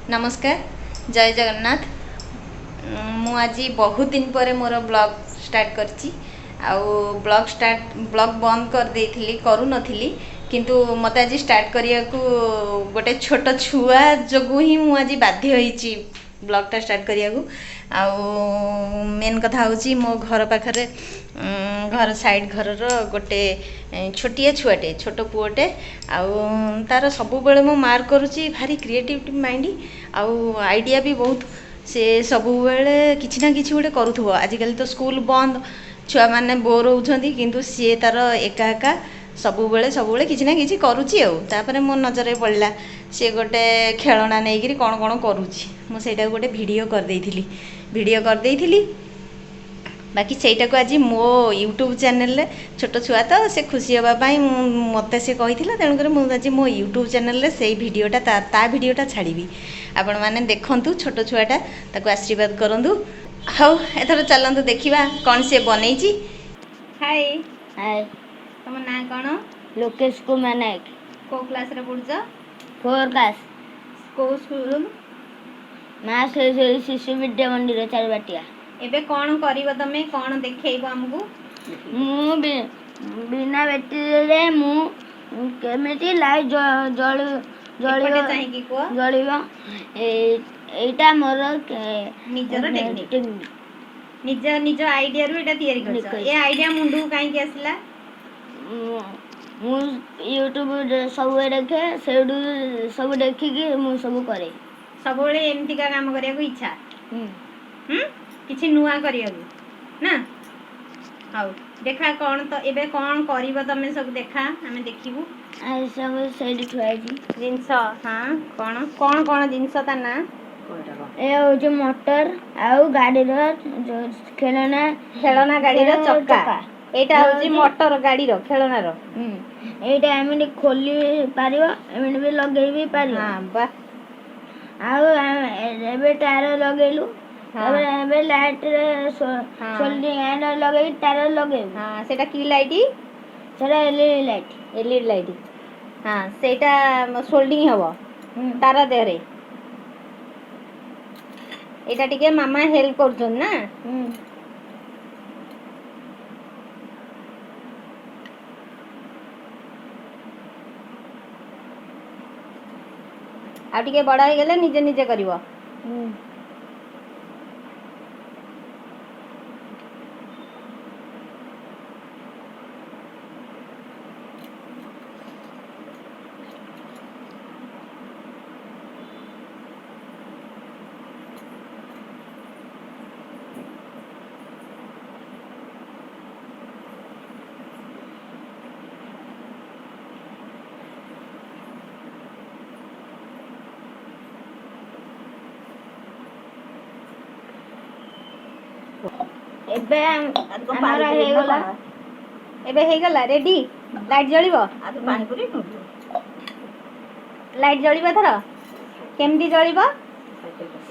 नमस्कार जय जगन्नाथ। मु आज बहुत दिन पर मोर ब्लॉग स्टार्ट करची ब्लॉग बंद कर देइथिली करू नथिली किंतु मते आज स्टार्ट करिया को गोटे छोट छुआ जगु ही मु आज बाध्य होईची ब्लॉगटा स्टार्ट करिया को। मेन कथा होची मो घर पाखरे घर साइड घर गोटे छोटिया छुआटे छोट पुओटे तार सब बेले मो मार्क करुची भारी क्रिएटिविटी माइंड आइडिया भी बहुत से सब बेले किछि ना किछि गोटे करूथबो। आजिकल तो स्कूल बंद छुआ माने बोर होउछंती किंतु सी तार एका एका सब बेले किछि ना किछि करूची तापरे मो नजर पड़ला सी गोटे खेलना नहीं कौन कौन करुची मु सेटा गोटे वीडियो कर देइथिली बाकी सेटा को आज मो यूट्यूब चैनल रे छोट छुआ तो से खुशी होबा पाई मते से कहिथिला तेणु कर मु आज मो यूट्यूब चैनल रे सेई वीडियोटा ता वीडियोटा छाड़ीबी आपण माने देखंतु छोट छुआटा ताको आशीर्वाद करंतु। हाउ एथर चलंतु देखिबा कोन से बनेइची। हाय हाय तुम ना कोन? लोकेश कुमार नायक। को क्लास रे पढुछ? 4 क्लास। को स्कूल? मां श्री शिशु विद्या मंदिर चारबाटिया। एबे कोन करिवो तमे कोन देखैबो हमकु? मु बिना बैटरी रे मु केमिति लाइट जळिबो चाहि की को जळिबो एटा मोर निजर टेक्निक निज आइडिया रु एटा तयारी करछ। ए आइडिया मुंडू काई के आसला? मु यूट्यूब सब देखे सेडू सब देखि कि मु सब करे सब बेले एमती का काम करिया को इच्छा किछि नुआ करिया ना। हाउ देखा कोन तो एबे कोन करिवो तमे सब देखा हमें देखिबू। आ सब सेडी ठुआजी जिंस हां कोन कोन कोन जिंस ता ना ए हो जो मोटर आउ गाड़ी रो जो खेलना गाड़ी रो चक्का एटा हो जी मोटर गाड़ी रो खेलना रो एटा एमिनी खोली पारिबो एमिनी भी लगेई भी पारिबो। हां बा आउ एबे टायर लगेलु एबे लाइट रे सोल्डिंग एंड लगेई टायर लगेउ। हां सेटा की लाइट? सेटा एलईडी लाइट। हां सेटा सोल्डिंग हबो तार देरे एटा टिके मामा हेल्प करछन ना। आ टिके बड़ा हो गेले निजे निजे करिवो। एबे हमरा हे गला रेडी लाइट जळिबो आ तो पानी पुरी लाइट जळिबो थर केमदी जळिबो?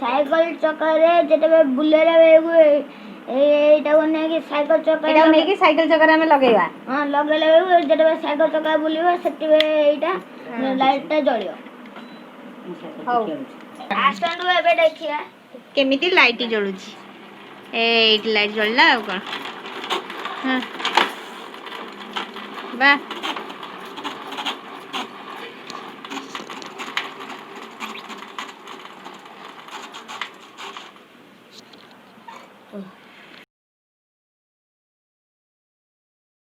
साइकिल चक्का रे जेते बुलेला बेगु एटा बने कि साइकिल चक्का एटा ने कि साइकिल चक्का रे हमें लगेबा। हां लगेला बेगु जेते साइकिल चक्का बुलिबो सेति एटा लाइट ता जळियो। हाउ आस्टंडु एबे देखिया केमिति लाइट जळुची। ए लाइट जळला आ कोन हां बा